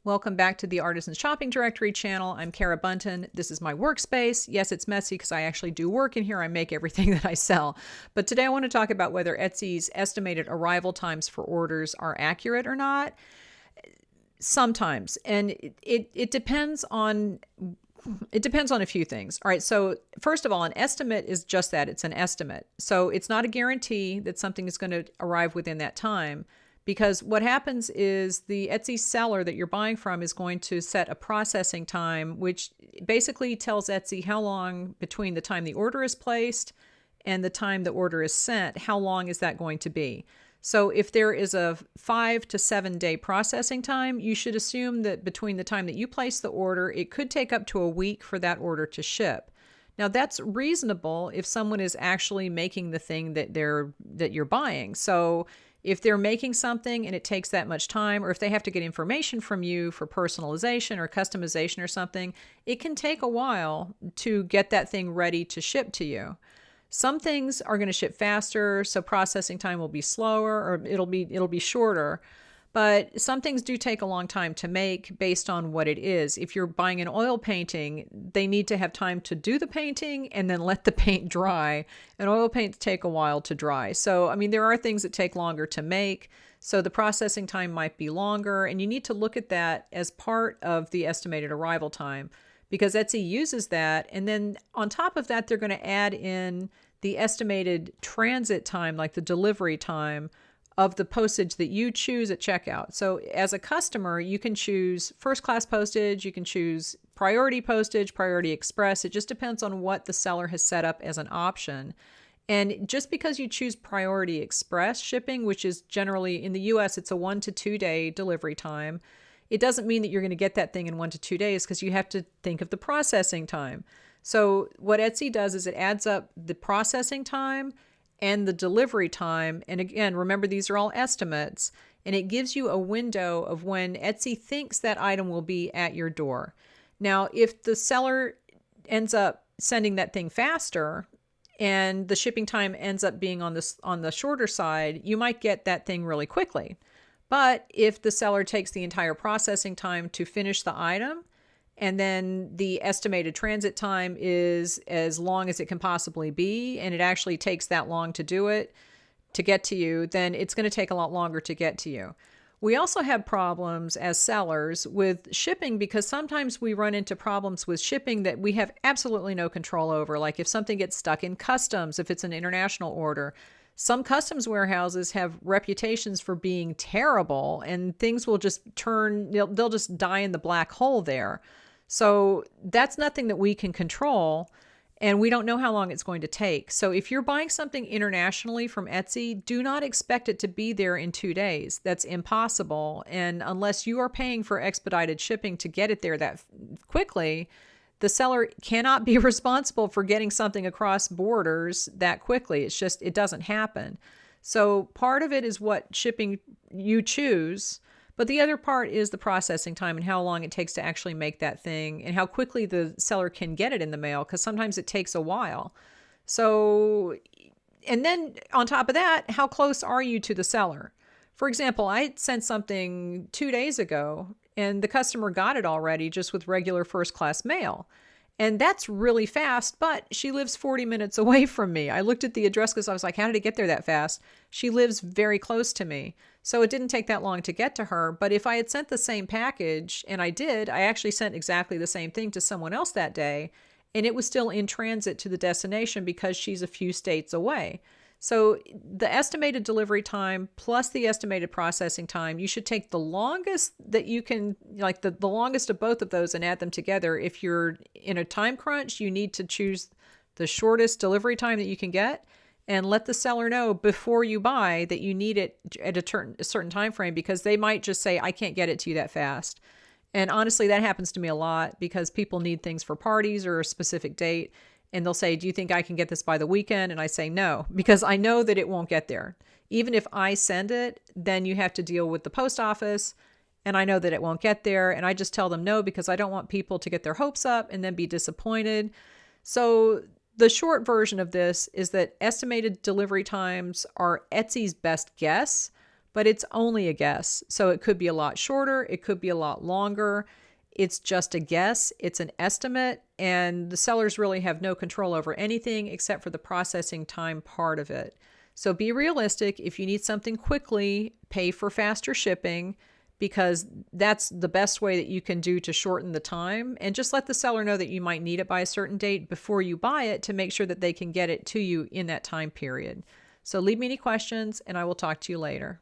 Welcome back to the Artisan Shopping Directory channel. I'm Kara Bunton. This is my workspace. Yes, it's messy because I actually do work in here. I make everything that I sell. But today I want to talk about whether Etsy's estimated arrival times for orders are accurate or not. Sometimes. And it depends on a few things. All right. So first of all, an estimate is just that. It's an estimate. So it's not a guarantee that something is going to arrive within that time. Because what happens is the Etsy seller that you're buying from is going to set a processing time, which basically tells Etsy how long between the time the order is placed and the time the order is sent, how long is that going to be? So if there is a 5 to 7 day processing time, you should assume that between the time that you place the order, it could take up to a week for that order to ship. Now that's reasonable if someone is actually making the thing that you're buying. So if they're making something and it takes that much time, or if they have to get information from you for personalization or customization or something, it can take a while to get that thing ready to ship to you. Some things are going to ship faster, so processing time will be slower, or it'll be shorter. But some things do take a long time to make based on what it is. If you're buying an oil painting, they need to have time to do the painting and then let the paint dry. And oil paints take a while to dry. So, I mean, there are things that take longer to make. So the processing time might be longer. And you need to look at that as part of the estimated arrival time because Etsy uses that. And then on top of that, they're going to add in the estimated transit time, like the delivery time of the postage that you choose at checkout. So as a customer, you can choose first class postage, you can choose priority postage, priority express. It just depends on what the seller has set up as an option. And just because you choose priority express shipping, which is generally in the US, it's a 1 to 2 day delivery time, it doesn't mean that you're going to get that thing in 1 to 2 days because you have to think of the processing time. So what Etsy does is it adds up the processing time and the delivery time. And again, remember, these are all estimates, and it gives you a window of when Etsy thinks that item will be at your door. Now, if the seller ends up sending that thing faster and the shipping time ends up being on the shorter side, you might get that thing really quickly. But if the seller takes the entire processing time to finish the item, and then the estimated transit time is as long as it can possibly be, and it actually takes that long to do it, to get to you, then it's going to take a lot longer to get to you. We also have problems as sellers with shipping because sometimes we run into problems with shipping that we have absolutely no control over. Like if something gets stuck in customs, if it's an international order. Some customs warehouses have reputations for being terrible and things will just they'll just die in the black hole there. So that's nothing that we can control, and we don't know how long it's going to take. So if you're buying something internationally from Etsy, do not expect it to be there in 2 days. That's impossible. And unless you are paying for expedited shipping to get it there that quickly, the seller cannot be responsible for getting something across borders that quickly. It doesn't happen. So part of it is what shipping you choose. But the other part is the processing time and how long it takes to actually make that thing and how quickly the seller can get it in the mail, because sometimes it takes a while. So, and then on top of that, how close are you to the seller? For example, I sent something 2 days ago and the customer got it already just with regular first class mail. And that's really fast, but she lives 40 minutes away from me. I looked at the address because I was like, how did it get there that fast? She lives very close to me. So it didn't take that long to get to her. But if I had sent the same package, and I actually sent exactly the same thing to someone else that day, and it was still in transit to the destination because she's a few states away. So the estimated delivery time plus the estimated processing time, you should take the longest that you can, like the longest of both of those, and add them together. If you're in a time crunch, you need to choose the shortest delivery time that you can get and let the seller know before you buy that you need it at a certain time frame, because they might just say, I can't get it to you that fast. And honestly, that happens to me a lot because people need things for parties or a specific date. And they'll say, do you think I can get this by the weekend? And I say no, because I know that it won't get there. Even if I send it, then you have to deal with the post office. And I know that it won't get there. And I just tell them no, because I don't want people to get their hopes up and then be disappointed. So the short version of this is that estimated delivery times are Etsy's best guess, but it's only a guess. So it could be a lot shorter, it could be a lot longer. It's just a guess, it's an estimate, and the sellers really have no control over anything except for the processing time part of it. So be realistic. If you need something quickly, pay for faster shipping, because that's the best way that you can do to shorten the time. And just let the seller know that you might need it by a certain date before you buy it to make sure that they can get it to you in that time period. So leave me any questions and I will talk to you later.